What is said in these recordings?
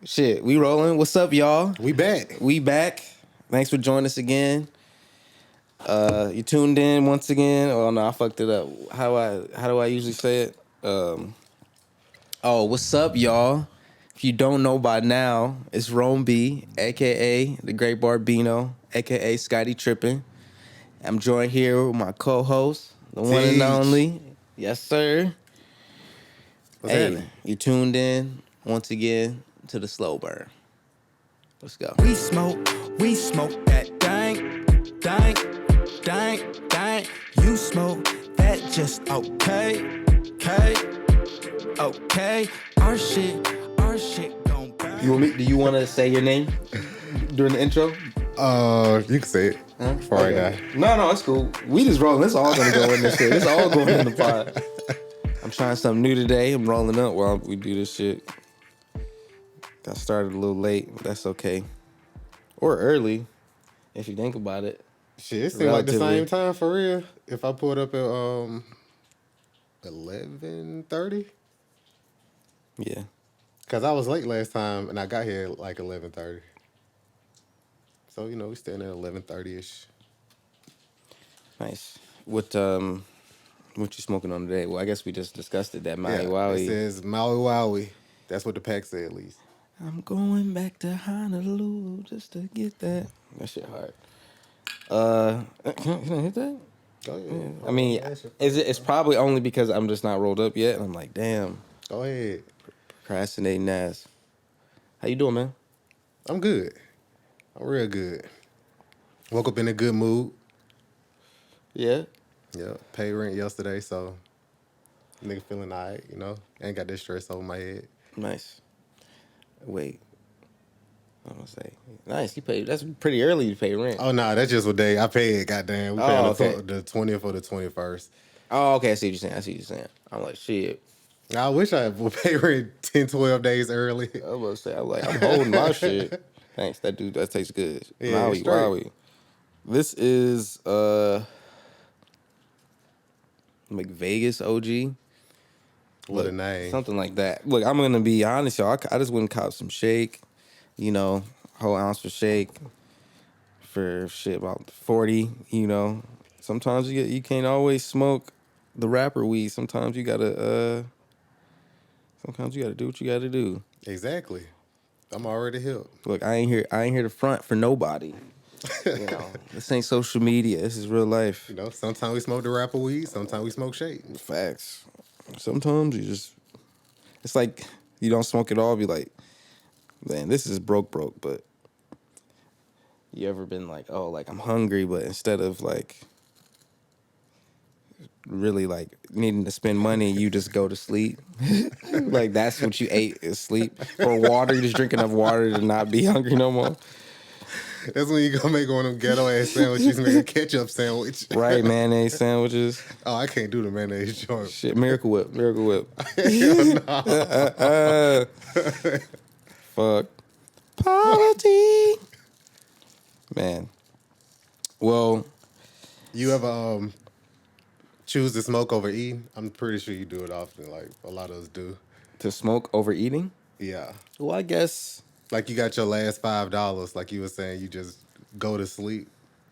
Shit, we rolling. What's up, y'all? We back. We back. Thanks for joining us again. You tuned in once again. Oh no, I fucked it up. How do I usually say it? What's up, y'all? If you don't know by now, it's Rome B, aka the Great Barbino, aka Scotty Trippin'. I'm joined here with my co-host, the one and only. Yes, sir. What's happening? You tuned in once again to the slow burn. Let's go. We smoke that dank. You smoke that just okay. Our shit gon' burn. Do you want to say your name during the intro? You can say it. Huh? Before I die. No, it's cool. We just rolling. It's all gonna go in this shit. It's all going in the pot. I'm trying something new today. I'm rolling up while we do this shit. Got started a little late, but that's okay. Or early, if you think about it. Shit, it seemed like the same time for real. If I pulled up at 11:30. Yeah. Cause I was late last time and I got here at like 11:30. So we standing at 11:30ish. Nice. What you smoking on today? Well, I guess we just discussed it. That Maui Wowie. It says Maui Wowie. That's what the pack said at least. I'm going back to Honolulu just to get that. That shit hard. Can I hit that? Go ahead. Yeah. I mean, it's probably only because I'm just not rolled up yet, and I'm like, damn. Go ahead. Procrastinating ass. How you doing, man? I'm good. I'm real good. Woke up in a good mood. Yeah. Yeah. Paid rent yesterday, so nigga feeling all right, Ain't got that stress over my head. Nice. Wait. I'm gonna say, nice. You paid. That's pretty early to pay rent. Oh no, that's just what day I paid. Goddamn, we paid okay. the 20th or the 21st. Oh, okay. I see what you're saying. I'm like, shit. I wish I would pay rent 10, 12 days early. I was about to say, I'm holding my shit. Thanks, that tastes good. Yeah, Wowie. This is McVegas OG. What a name. Something like that. Look, I'm gonna be honest, y'all. I just went and caught some shake. Whole ounce for shake for shit about 40. Sometimes you can't always smoke the rapper weed. Sometimes you gotta do what you gotta do. Exactly. I'm already here. Look, I ain't here to front for nobody. This ain't social media. This is real life. Sometimes we smoke the rapper weed. Sometimes we smoke shake. Facts. Sometimes it's like you don't smoke at all. Be like, man, this is broke. But you ever been like, oh, like I'm hungry, but instead of like really like needing to spend money, you just go to sleep. Like that's what you ate is sleep. Or water, you just drink enough water to not be hungry no more. That's when you go make one of them ghetto ass sandwiches, make a ketchup sandwich. Right, mayonnaise sandwiches. Oh, I can't do the mayonnaise joint. Shit, Miracle Whip. Fuck. Poverty. Man. Well. You ever choose to smoke over eating? I'm pretty sure you do it often, like a lot of us do. To smoke over eating? Yeah. Well, I guess. Like you got your last $5, like you were saying, you just go to sleep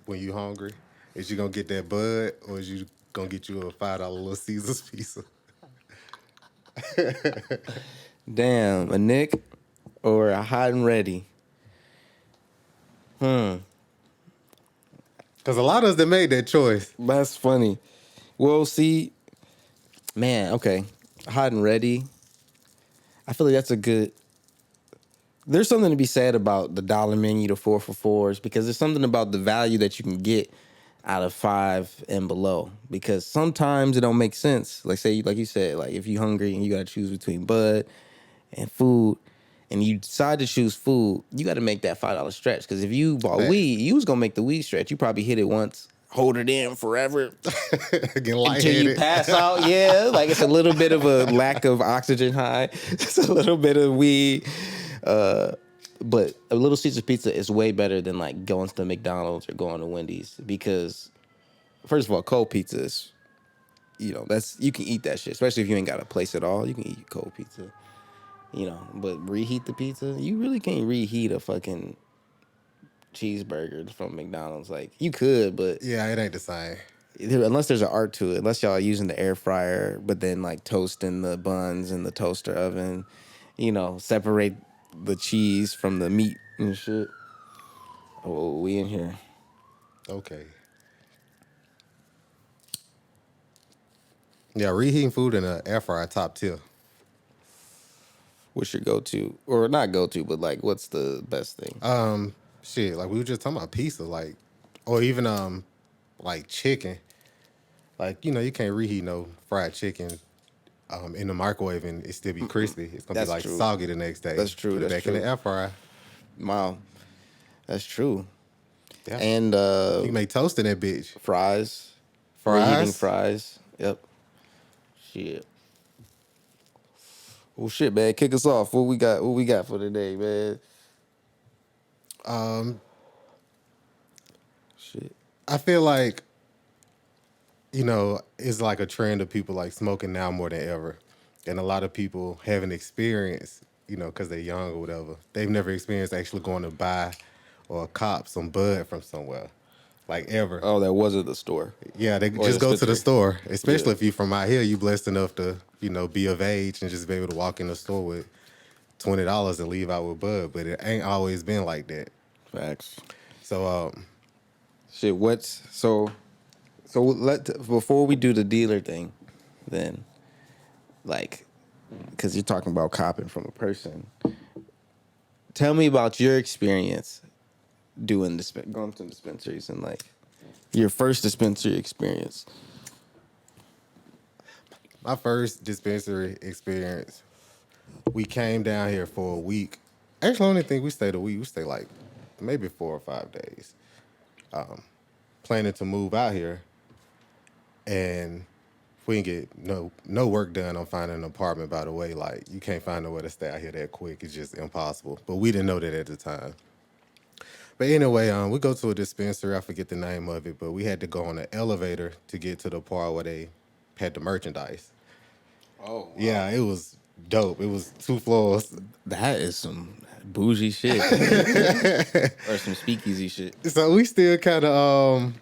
when you hungry. Is you gonna get that bud, or is you gonna get you a $5 Little Caesars pizza? Damn, a Nick or a hot and ready? Because a lot of us that made that choice. That's funny. Well, see, man, okay, hot and ready. I feel like that's a good. There's something to be said about the dollar menu, the 4 for $4s, because there's something about the value that you can get out of 5 and below. Because sometimes it don't make sense. Like you said, like if you're hungry and you gotta choose between bud and food, and you decide to choose food, you got to make that $5 stretch. Because if you bought weed, you was gonna make the weed stretch. You probably hit it once, hold it in forever until you pass out. Yeah, like it's a little bit of a lack of oxygen high. It's a little bit of weed. But a Little Caesars pizza is way better than like going to McDonald's or going to Wendy's, because first of all, cold pizza is, you can eat that shit, especially if you ain't got a place at all. You can eat cold pizza. But reheat the pizza, you really can't reheat a fucking cheeseburger from McDonald's. Like, you could, but Yeah, it ain't the same. unless there's an art to it, unless y'all are using the air fryer, but then like toasting the buns in the toaster oven, separate the cheese from the meat and shit. Oh, we in here. Okay. Yeah, reheating food in an air fryer top tier. What's your go-to, or not go-to, but like, what's the best thing? Shit, like we were just talking about pizza, like, or even like chicken. Like, you can't reheat no fried chicken in the microwave and it still be crispy. It's gonna be That's like true. soggy the next day. That's true. Put it That's back in true. the air fryer. Wow, that's true. Yeah. And You can make toast in that bitch. fries, reheating Fries. fries. Yep. Shit. Well, shit, man. Kick us off. What we got? What we got for today, man? Shit. I feel like, it's like a trend of people like smoking now more than ever. And a lot of people haven't experienced, because they're young or whatever. They've never experienced actually going to buy or cop some bud from somewhere. Like ever. Oh, that wasn't the store. Yeah, they Or just go to the dispensary. store. Especially Yeah. if you from out here, you blessed enough to, be of age and just be able to walk in the store with $20 and leave out with bud. But it ain't always been like that. Facts. So Shit. What's so? Before we do the dealer thing, then, like, because you're talking about copping from a person. Tell me about your experience going to dispensaries and like your first dispensary experience. my first dispensary experience, we came down here for a week. Actually, I don't even think we stayed a week. We stayed like maybe 4 or 5 days. Planning to move out here, and if we can get no work done on finding an apartment. By the way, like you can't find nowhere to stay out here that quick. It's just impossible. But we didn't know that at the time. But anyway, we go to a dispensary. I forget the name of it, but we had to go on an elevator to get to the part where they had the merchandise. Oh, wow. Yeah, it was dope. It was 2 floors. That is some bougie shit. Or some speakeasy shit. So we still kind of,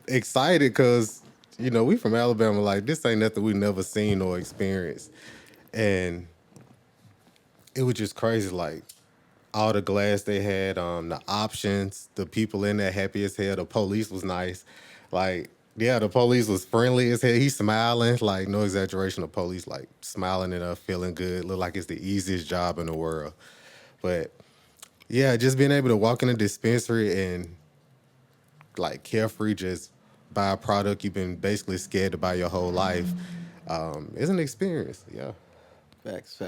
excited because, we from Alabama. Like, this ain't nothing we never seen or experienced. And it was just crazy. Like, all the glass they had, the options, the people in there happy as hell. The police was nice. Like, yeah, the police was friendly as hell. He's smiling, like no exaggeration. The police like smiling and feeling good. Look like it's the easiest job in the world. But yeah, just being able to walk in a dispensary and like carefree, just buy a product you've been basically scared to buy your whole life, is an experience. Yeah, Facts.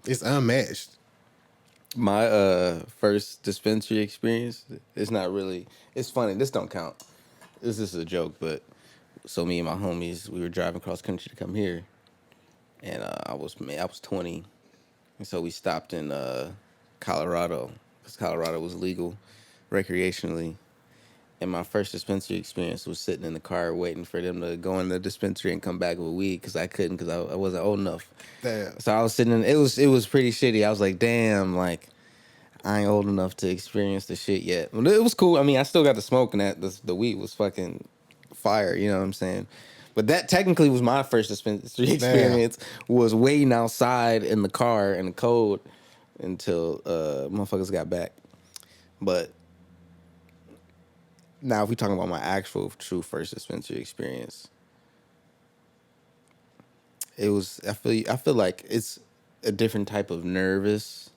it's unmatched. My first dispensary experience, it's not really, it's funny, this don't count. This is a joke, but so me and my homies, we were driving cross country to come here, and I was 20, and so we stopped in Colorado, because Colorado was legal recreationally, and my first dispensary experience was sitting in the car waiting for them to go in the dispensary and come back with weed, because I couldn't, because I wasn't old enough. Damn. So I was sitting in, it was pretty shitty. I was like, damn, like, I ain't old enough to experience the shit yet. But it was cool. I mean, I still got the smoke, and the weed was fucking fire. You know what I'm saying? But that technically was my first dispensary experience. Was waiting outside in the car in the cold until motherfuckers got back. But now, if we talking about my actual true first dispensary experience, it was. I feel like it's a different type of nervous.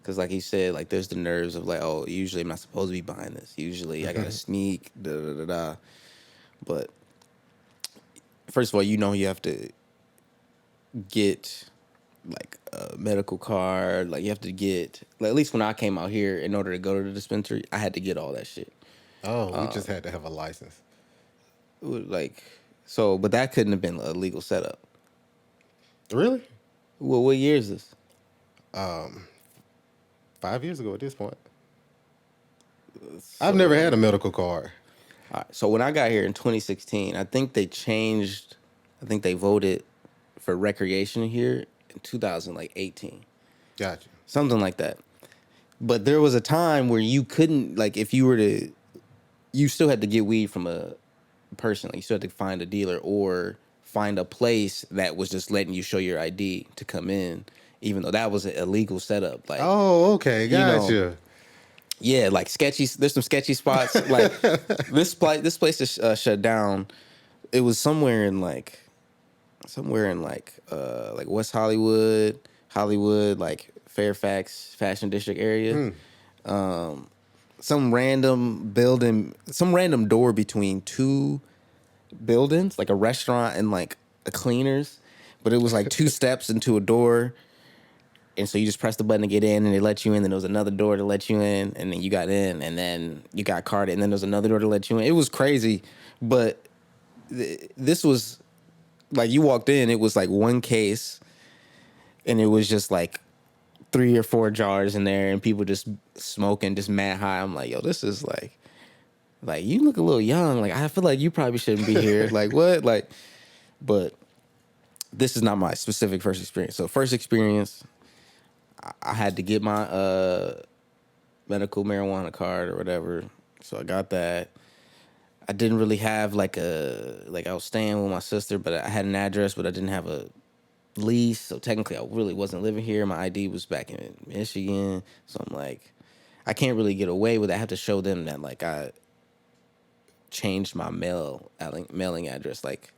Because like he said, like there's the nerves of like, oh, usually I'm not supposed to be buying this. Usually I gotta sneak, da. But first of all, you have to get like a medical card. Like you have to get, like, at least when I came out here, in order to go to the dispensary, I had to get all that shit. Oh, we just had to have a license. Like, so, but that couldn't have been a legal setup. Really? Well, what year is this? 5 years ago at this point. I've never had a medical card. All right, so when I got here in 2016, I think they voted for recreation here in 2018, Gotcha. something like that. But there was a time where you couldn't, like, if you were to, you still had to get weed from a person. Like, you still had to find a dealer or find a place that was just letting you show your ID to come in, even though that was an illegal setup. Like, Oh, okay, gotcha. yeah, like sketchy. There's some sketchy spots. Like this place is shut down. It was somewhere in like West Hollywood, like Fairfax Fashion District area. Some random building, some random door between two buildings, like a restaurant and like a cleaners, but it was like two steps into a door. And so you just press the button to get in, and they let you in. Then there was another door to let you in, and then you got in, and then you got carded, and then there was another door to let you in. It was crazy, but this was like you walked in. It was like one case, and it was just like 3 or 4 jars in there, and people just smoking, just mad high. I'm like, yo, this is like you look a little young. Like I feel like you probably shouldn't be here. Like what? Like, but this is not my specific first experience. So first experience, I had to get my medical marijuana card or whatever. So I got that. I didn't really have I was staying with my sister, but I had an address, but I didn't have a lease. So technically I really wasn't living here. My ID was back in Michigan. So I'm like, I can't really get away with it. I have to show them that like I changed my mailing address. Like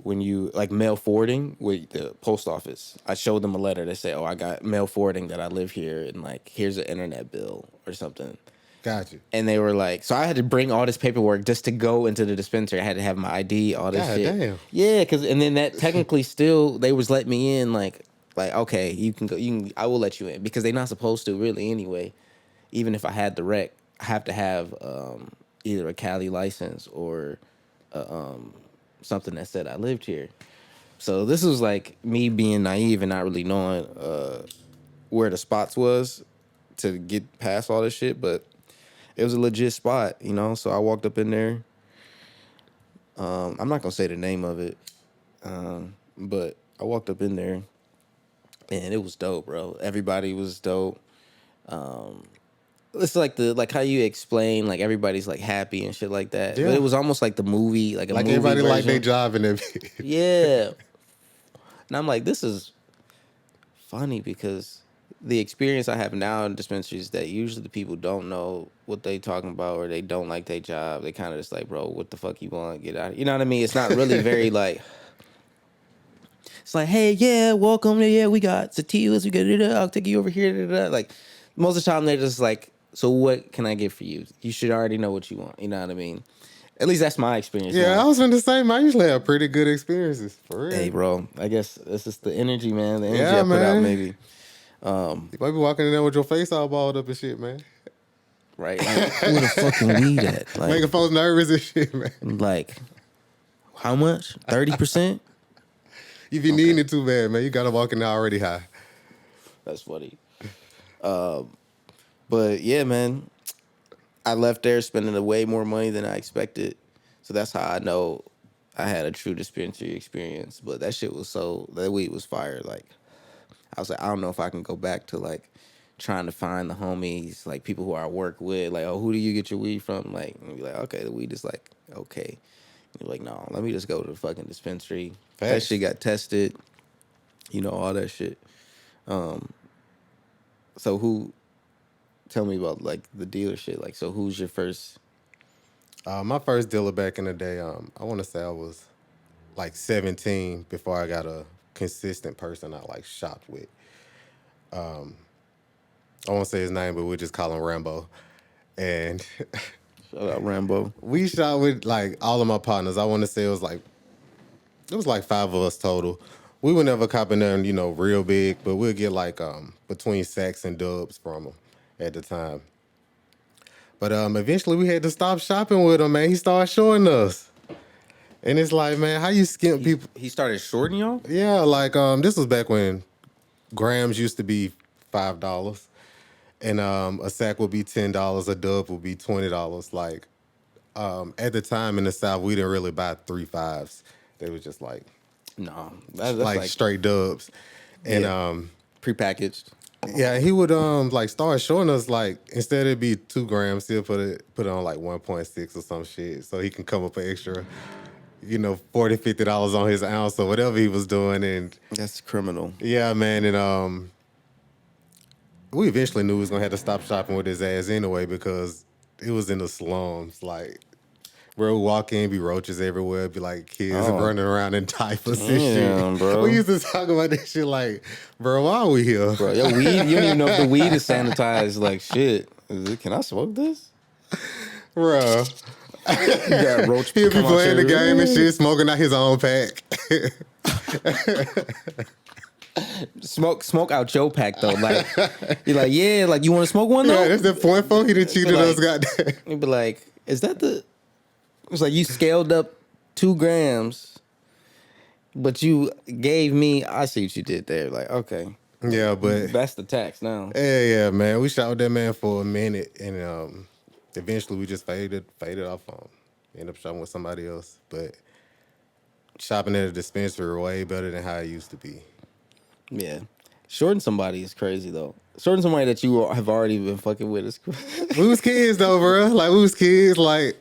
when you like mail forwarding with the post office, I showed them a letter. They say, "Oh, I got mail forwarding that I live here, and like here's an internet bill or something." Gotcha. And they were like, so I had to bring all this paperwork just to go into the dispensary. I had to have my ID, all this shit. Damn. Yeah, and then that technically still they was letting me in. Like okay, you can go. I will let you in because they're not supposed to really anyway. Even if I had the rec, I have to have either a Cali license or something that said I lived here. So this was like me being naive and not really knowing where the spots was to get past all this shit, but it was a legit spot, you know? So I walked up in there. I'm not going to say the name of it, but I walked up in there and it was dope, bro. Everybody was dope. It's like how you explain, like everybody's like happy and shit like that. Yeah. But it was almost like the movie, like a Like movie everybody version. like their job and everything. Yeah. And I'm like, this is funny because the experience I have now in dispensaries that usually the people don't know what they talking about or they don't like their job. They kind of just like, bro, what the fuck you want? Get out of here. You know what I mean? It's not really very like, it's like, hey, yeah, welcome. Yeah, we got sativas. We got I'll take you over here. Like most of the time they're just like, so what can I get for you? You should already know what you want. You know what I mean? At least that's my experience. Yeah, now. I was going to say, man, I usually have pretty good experiences. For real. Hey, bro, I guess this is the energy, man. The energy Yeah, I put out, man. maybe. You might be walking in there with your face all balled up and shit, man. Right? Like, where the fucking weed at? Like, Making folks nervous and shit, man. like how much? 30%? If you needing it too bad, man, you got to walk in there already high. That's funny. But yeah, man, I left there spending way more money than I expected. So that's how I know I had a true dispensary experience. But that shit was that weed was fire. Like, I was like, I don't know if I can go back to like trying to find the homies, like people who I work with. Like, oh, who do you get your weed from? Like, and be like, okay, the weed is like, okay. And you're like, no, let me just go to the fucking dispensary. That Facts. shit got tested. You know, all that shit. So tell me about like the dealer shit. Like, so who's your first? My first dealer back in the day, I want to say I was like 17 before I got a consistent person I like shopped with. I won't say his name, but we'll just call him Rambo. And Shout out Rambo. we shot with like all of my partners. I want to say it was like 5 of us total. We would never cop in there, real big, but we'll get like between sacks and dubs from him at the time. But eventually we had to stop shopping with him, man. He started showing us. And it's like, man, how you skimp people? He started shorting y'all? Yeah, like this was back when grams used to be $5. And a sack would be $10, a dub would be $20. Like at the time in the South, we didn't really buy 3 5s. They was just like No. That's like straight dubs. And prepackaged. yeah, he would like start showing us like instead of be 2 grams, he'll put it on like 1.6 or some shit, so he can come up an extra, $40-$50 on his ounce or whatever he was doing. And That's criminal. yeah, man, and we eventually knew we was gonna have to stop shopping with his ass anyway because it was in the slums. Like, bro, walk in, be roaches everywhere, be like kids running around in diapers and shit. Bro. We used to talk about this shit like, bro, why are we here? Bro, yo, weed, you don't even know if the weed is sanitized. Like, shit, can I smoke this? Bro. You got roach. He'll be playing the game and shit, smoking out his own pack. Smoke out your pack though. Like, you're like, yeah, like you want to smoke one though? Yeah, that's the point for he done cheated us, goddamn. You'd be like, is that the? It's like you scaled up 2 grams, but you gave me. I see what you did there. Like, okay, Yeah, but that's the tax now. yeah, man. We shot with that man for a minute, and eventually we just faded off on him. Ended up shopping with somebody else, but shopping at a dispensary way better than how it used to be. Yeah, shorting somebody is crazy though. Shorting somebody that you have already been fucking with is crazy. We was kids though, bro. Like we was kids. Like,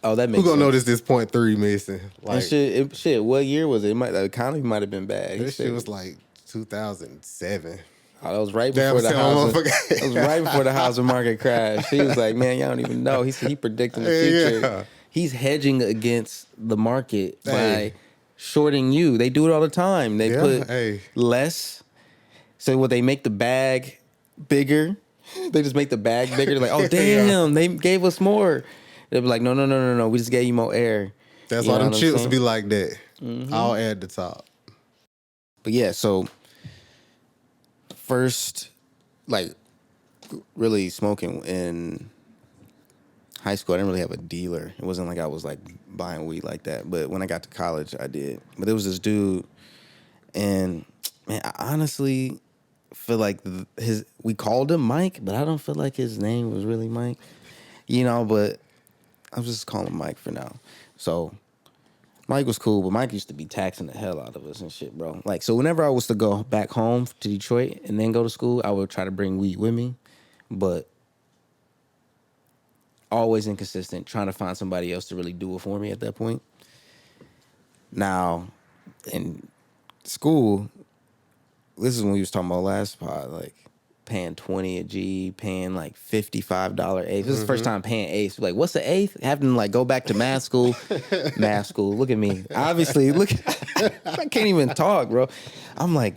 oh, that makes who gonna sense. notice this 0.3 missing? Like, And shit. What year was it? The economy might have been bad. this shit was like 2007. Oh, that was right Damn, before the son, housing. That was right before the housing market crash. He was like, "Man, y'all don't even know." He said he predicting the future. Yeah. He's hedging against the market Hey. by shorting you. They do it all the time. They put less. So what they make the bag bigger. They just make the bag bigger. They're like, "Oh damn, they gave us more." They'll be like, "No. We just gave you more air." That's You why know them what I'm chips saying? be like that. All at the top. But yeah, so first, like, really smoking in high school, I didn't really have a dealer. It wasn't like I was like buying weed like that. But when I got to college, I did. But there was this dude, and man, I honestly feel like we called him Mike, but I don't feel like his name was really Mike. But I'm just calling him Mike for now. So Mike was cool, but Mike used to be taxing the hell out of us and shit, bro. Like, so whenever I was to go back home to Detroit and then go to school, I would try to bring weed with me, but always inconsistent, trying to find somebody else to really do it for me at that point. Now, in school, this is when we was talking about last pod, like paying 20 a G, paying like $55 eighth. This is the first time paying eighths. Like, what's the eighth? Having to like go back to math school. Math school. Look at me. Obviously, look. I can't even talk, bro. I'm like,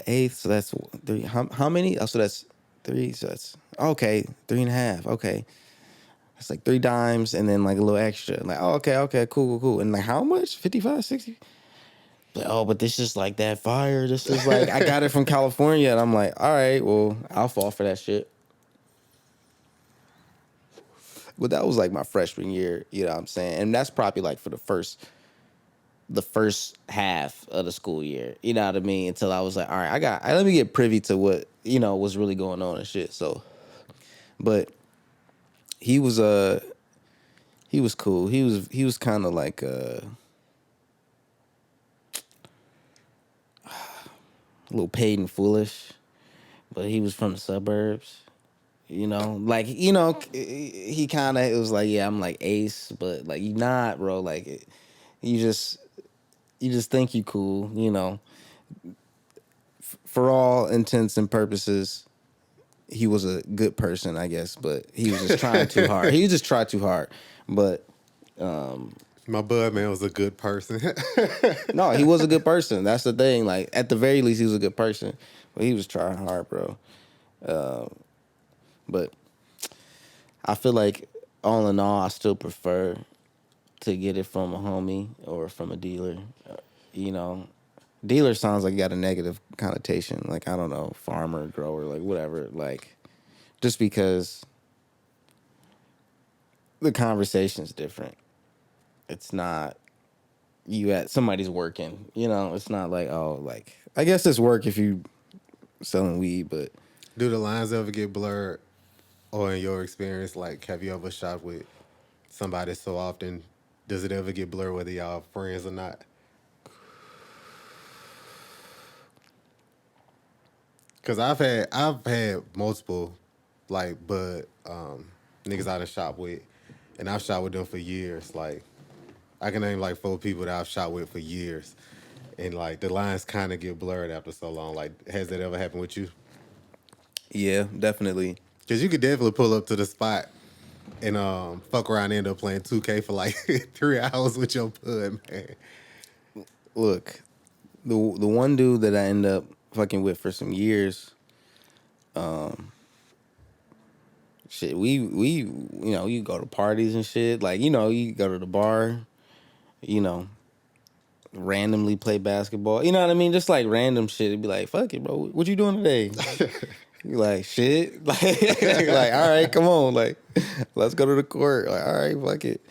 eighth. So that's 3. How many? Oh, so that's 3. So that's okay. 3.5. Okay. It's like 3 dimes and then like a little extra. Like, oh, okay, cool. And like, how much? 55, 60? Like, oh, but this is like that fire. This is like, I got it from California. And I'm like, all right, well, I'll fall for that shit. But that was like my freshman year, you know what I'm saying? And that's probably like for the first half of the school year, you know what I mean? Until I was like, all right, let me get privy to what, was really going on and shit. So, but he was cool. He was kind of like a little paid and foolish, but he was from the suburbs. Like, he kind of, it was like, yeah, I'm like ace, but like, you not, bro. Like, you just think you cool, For all intents and purposes, he was a good person, I guess, but he was just trying too hard. He just tried too hard, but my bud man was a good person. no, he was a good person. That's the thing. Like, at the very least, he was a good person, but he was trying hard, bro. But I feel like, all in all, I still prefer to get it from a homie or from a dealer. Dealer sounds like you got a negative connotation. Like, I don't know, farmer, grower, like whatever. Like, just because the conversation's different. It's not you at somebody's working. It's not like, oh, like, I guess it's work if you selling weed, but Do the lines ever get blurred? Or in your experience, like, have you ever shot with somebody so often? Does it ever get blurred whether y'all friends or not? Cause I've had multiple like bud niggas I done shot with, and I've shot with them for years. Like I can name like 4 people that I've shot with for years, and like the lines kind of get blurred after so long. Like, has that ever happened with you? Yeah, definitely. Cause you could definitely pull up to the spot and fuck around and end up playing 2K for like 3 hours with your bud, man. Look, the one dude that I end up fucking with for some years, shit, we you go to parties and shit. Like, you go to the bar, you know, randomly play basketball. You know what I mean? Just like random shit. It'd be like, fuck it, bro. What you doing today? You like, shit. Like, all right, come on. Like, let's go to the court. Like, all right, fuck it.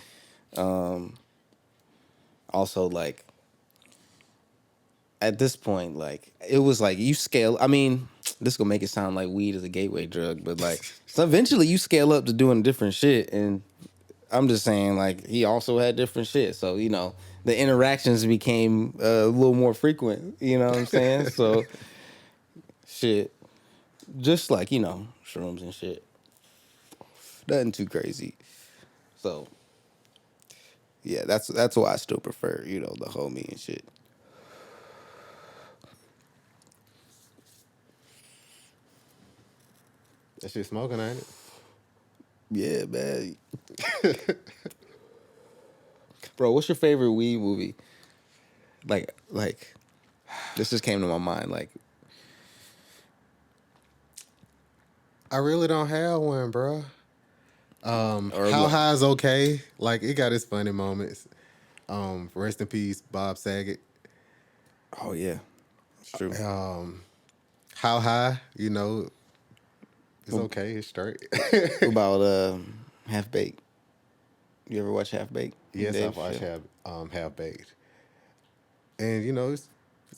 Also, like, at this point, like, it was like you scale. I mean, this gonna make it sound like weed is a gateway drug, but like, so eventually you scale up to doing different shit. And I'm just saying, like, he also had different shit. So, the interactions became a little more frequent. You know what I'm saying? So, shit. Just like, shrooms and shit. Nothing too crazy. So, yeah, that's why I still prefer, the homie and shit. That shit smoking, ain't it? Yeah, man. Bro, what's your favorite weed movie? Like, this just came to my mind. Like, I really don't have one, bro. or How like, High is okay. Like, it got its funny moments. Rest in peace, Bob Saget. oh yeah, it's true. How High, it's okay. It's straight. What about Half Baked? You ever watch Half Baked? Yes, Dave I've watched show? Half Baked, and it's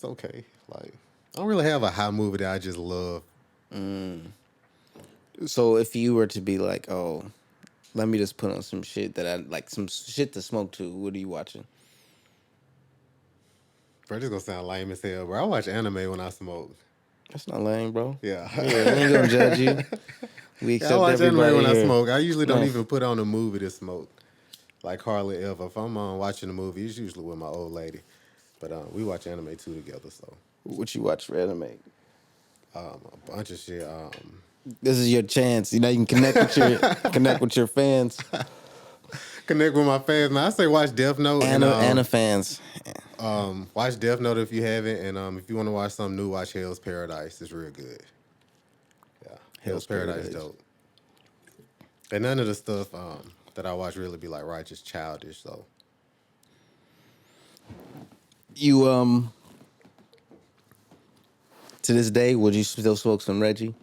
okay. Like, I don't really have a high movie that I just love. So if you were to be like, oh, let me just put on some shit that I like, some shit to smoke to, what are you watching? Bro, this gonna sound lame as hell, bro. I watch anime when I smoke. That's not lame, bro. Yeah. Yeah, we ain't gonna judge you. We Yeah, accept I watch anime everybody when I here. smoke. I usually don't Nice. even put on a movie to smoke. Like, hardly ever. If I'm watching a movie, it's usually with my old lady. But we watch anime too together, so What you watch for anime? a bunch of shit. This is your chance. You can connect with your fans. Connect with my fans, man. I say watch Death Note Anna fans. watch Death Note if you haven't, and if you want to watch something new, watch Hell's Paradise. It's real good. Yeah, Hell's Paradise dope. And none of the stuff that I watch really be like righteous childish. So You to this day, would you still smoke some Reggie?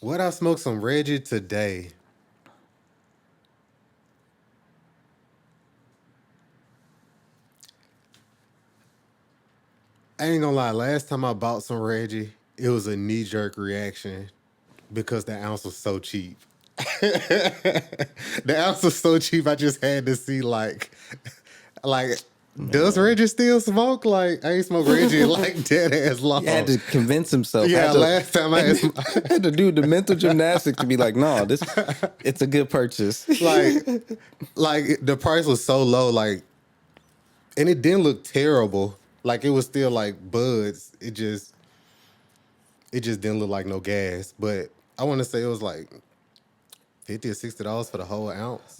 would I smoke some Reggie today? I ain't gonna lie. Last time I bought some Reggie, it was a knee-jerk reaction because the ounce was so cheap. The ounce was so cheap. I just had to see like, does Reggie still smoke? Like, I ain't smoked Reggie in like dead ass long. He had to convince himself. Yeah, last time I had to do the mental gymnastics to be like, no, it's a good purchase. like the price was so low, like, and it didn't look terrible. Like, it was still like buds. It just didn't look like no gas. But I want to say it was like $50 or $60 for the whole ounce.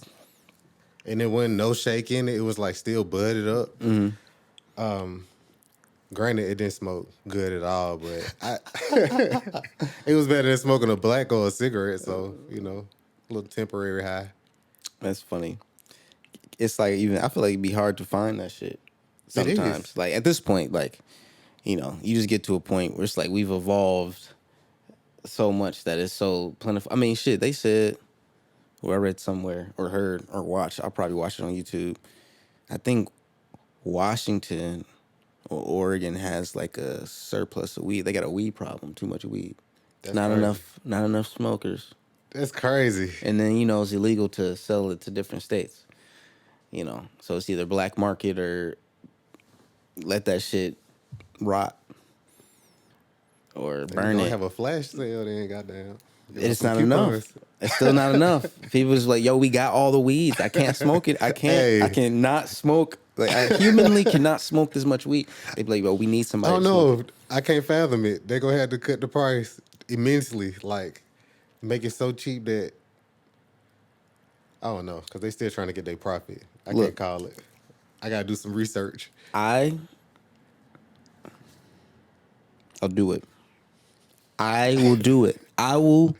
And it wasn't no shake in it. It was like still budded up. Mm-hmm. Granted, it didn't smoke good at all, but it was better than smoking a black or a cigarette. So, a little temporary high. That's funny. It's like, even I feel like it'd be hard to find that shit sometimes. Like, at this point, like, you just get to a point where it's like we've evolved so much that it's so plentiful. I mean, shit, they said, or I read somewhere or heard or watched, I'll probably watch it on YouTube. I think Washington or Oregon has like a surplus of weed. They got a weed problem, too much weed. That's Not crazy. not enough smokers. That's crazy. And then, it's illegal to sell it to different states. So it's either black market or let that shit rot. or They burn gonna it. have a flash sale then, goddamn. Give us It's some not enough. coupons. It's still not enough. People just like, yo, we got all the weeds. I can't smoke it. I Hey. cannot smoke. Like, I humanly cannot smoke this much weed. They be like, yo, we need I somebody don't to smoke know. it. I can't fathom it. They're gonna have to cut the price immensely, like make it so cheap that I don't know, because they still trying to get their profit. I Look. can't call it. I gotta do some research. I'll do it. I will do it. I will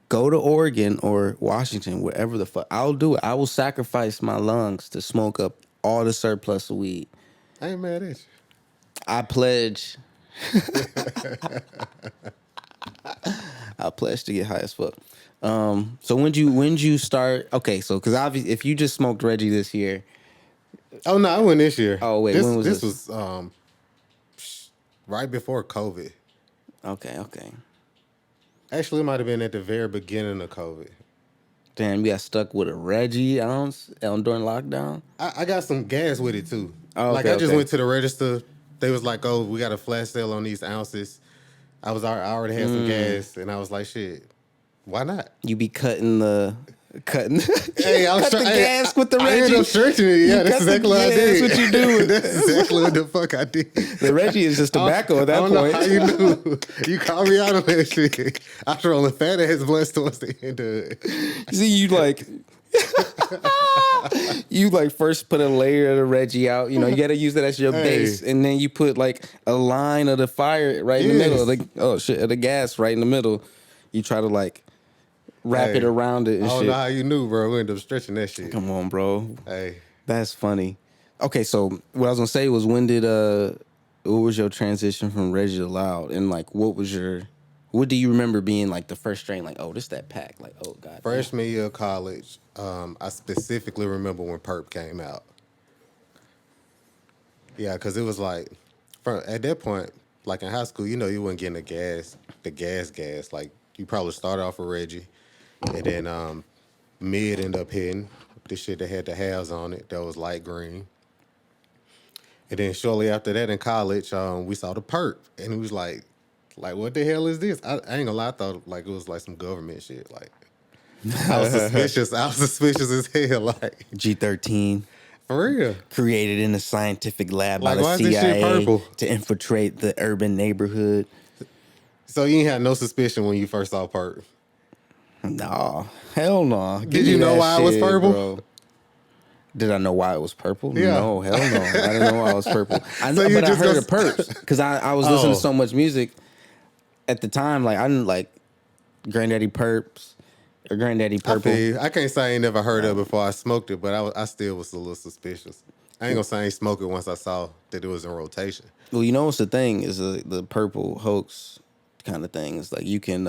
go to Oregon or Washington, wherever the fuck. I'll do it. I will sacrifice my lungs to smoke up all the surplus of weed. I ain't mad at you. I pledge. I pledge to get high as fuck. So when you start? Okay, so because obviously, if you just smoked Reggie this year, Oh no, I went this year. Oh, wait, when was this? this? Was right before COVID. okay. Actually, it might have been at the very beginning of COVID. Damn, you got stuck with a Reggie ounce during lockdown. I got some gas with it too. Oh, like okay, I just okay. went to the register. They was like, "Oh, we got a flash sale on these ounces." I already had some gas, and I was like, "Shit, why not?" You be cutting. Hey, I was cut the trying. gas with the I ended Reggie. up stretching it. Yeah, that's cut the- exactly what I yeah, did. that's what you do. That's exactly what the fuck I did. The Reggie is just tobacco at that I don't point. know how you knew. You called me out on that shit. I was rolling fat ass blunts towards the end of it. See, you like first put a layer of the Reggie out. You know, you got to use that as your Hey. base, and then you put like a line of the fire right in the middle. Of the gas right in the middle. You try to like wrap it Hey, around it and I don't shit. know how you knew, bro. We ended up stretching that shit. Come on, bro. Hey. That's funny. Okay, so what I was gonna say was what was your transition from Reggie to Loud, and like what do you remember being like the first strain? Like, oh, this that pack. Like, oh god. Freshman year of college, I specifically remember when Perp came out. Yeah, because it was like, at that point, like in high school, you know, you weren't getting the gas. Like, you probably started off with Reggie, and then mid ended up hitting the shit that had the halves on it that was light green. And then shortly after that in college, we saw the Perp, and it was like what the hell is this? I ain't gonna lie, I thought like it was like some government shit. Like I was suspicious. I was suspicious as hell. Like G13 for real. created in a scientific lab by Like, the why is this shit CIA purple? to infiltrate the urban neighborhood. So you ain't had no suspicion when you first saw Perp. No, hell no. Did you know why it was purple? Bro. Did I know why it was purple? Yeah. No, hell no. I didn't know why it was purple. I know, So you but I just heard go- of Perps because I was listening Oh. to so much music at the time. Like I didn't like Granddaddy Perps or Granddaddy I Purple. feel you. I can't say I ain't never heard of it before I smoked it, but I still was a little suspicious. I ain't gonna say I ain't smoke it once I saw that it was in rotation. Well, you know what's the thing is the purple hoax kind of thing. It's like you can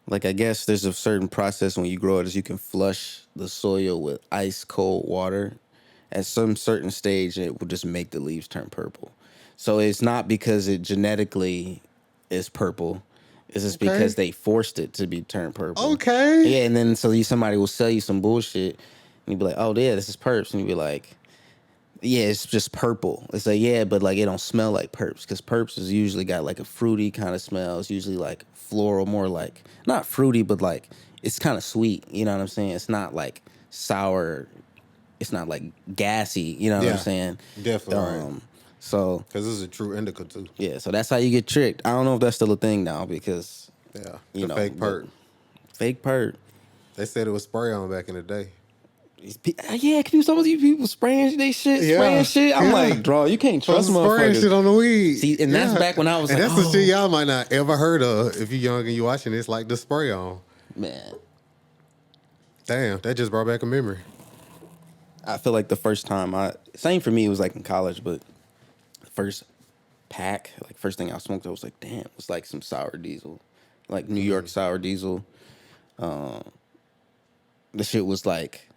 like I guess there's a certain process when you grow it is you can flush the soil with ice cold water. At some certain stage, it will just make the leaves turn purple. So it's not because it genetically is purple. It's just Okay. because they forced it to be turned purple. Okay. Yeah, and then somebody will sell you some bullshit, and you'll be like, "Oh yeah, this is Perps," and you'll be like, "Yeah, it's just purple." It's like, yeah, but like it don't smell like Perps because Perps is usually got like a fruity kind of smell. It's usually like floral, more like not fruity, but like it's kind of sweet. You know what I'm saying? It's not like sour. It's not like gassy. You know what I'm Yeah, saying? definitely right. So Because this is a true indica too. yeah, so that's how you get tricked. I don't know if that's still a thing now because Yeah. You The know, fake but- Perp. fake Perp. They said it was spray on back in the day. Yeah, some of these people spraying they shit, Yeah, spraying shit. I'm yeah. like, draw, you can't trust Spraying motherfuckers. shit on the weed. See, and that's back when I was and like, that's the oh. shit y'all might not ever heard of if you're young and you watching this, like the spray on. Man, Damn, that just brought back a memory. I feel like the first time same for me, it was like in college, but the first pack, like first thing I smoked, I was like, damn, it was like some sour diesel, like New York sour diesel. The shit was like,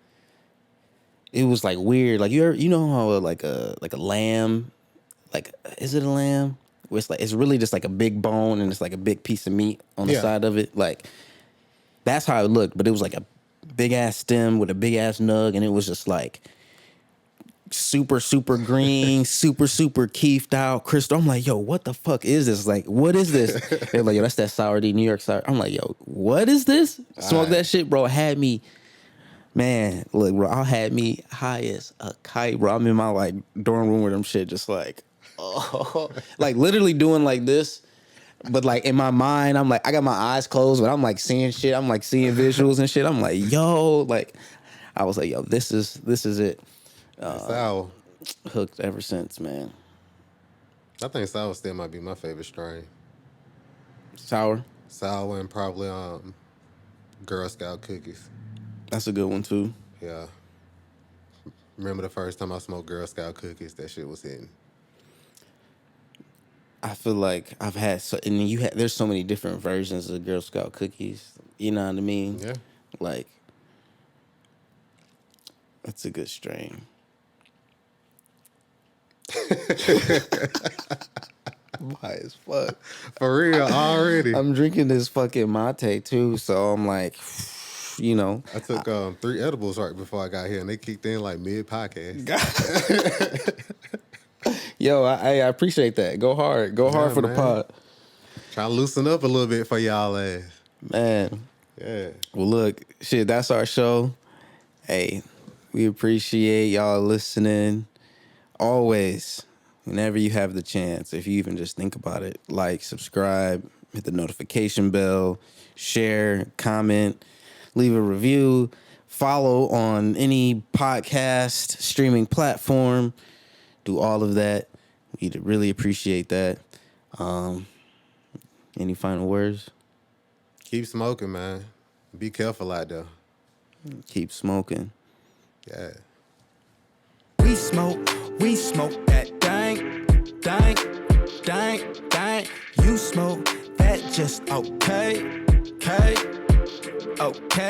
it was like weird. Like you know how like a lamb, like is it a lamb? Where it's like it's really just like a big bone and it's like a big piece of meat on the Yeah. side of it. Like that's how it looked, but it was like a big ass stem with a big ass nug, and it was just like super, super green, super, super keefed out crystal. I'm like, yo, what the fuck is this? Like, what is this? They're like, yo, that's that sour D, New York sour. I'm like, yo, what is this? Smoke that shit, bro. Had me, man, look, bro, I had me high as a kite, bro. I'm in my like dorm room with them shit, just like, oh, like literally doing like this. But like in my mind, I'm like, I got my eyes closed, but I'm like seeing shit. I'm like seeing visuals and shit. I'm like, yo, like, I was like, yo, this is it. Sour. Hooked ever since, man. I think sour still might be my favorite strain. Sour, Sour and probably Girl Scout cookies. that's a good one too. Yeah. Remember the first time I smoked Girl Scout cookies? That shit was hitting. I feel like I've had and there's so many different versions of Girl Scout cookies. You know what I mean? Yeah. Like, that's a good strain. Why as fuck? For real, already. I'm drinking this fucking mate too, so I'm like, you know. I took 3 edibles right before I got here, and they kicked in like mid-podcast. Yo, I appreciate that. Go hard for the man. pod. Try to loosen up a little bit for y'all ass. Man. Yeah. Well, look, shit, that's our show. Hey, we appreciate y'all listening. Always, whenever you have the chance, if you even just think about it, like, subscribe, hit the notification bell, share, comment, leave a review, follow on any podcast streaming platform. Do all of that. We'd really appreciate that. Any final words? Keep smoking, man. Be careful out there. Keep smoking. Yeah. We smoke that dank, dank, dank, dank. You smoke that just okay, okay, okay.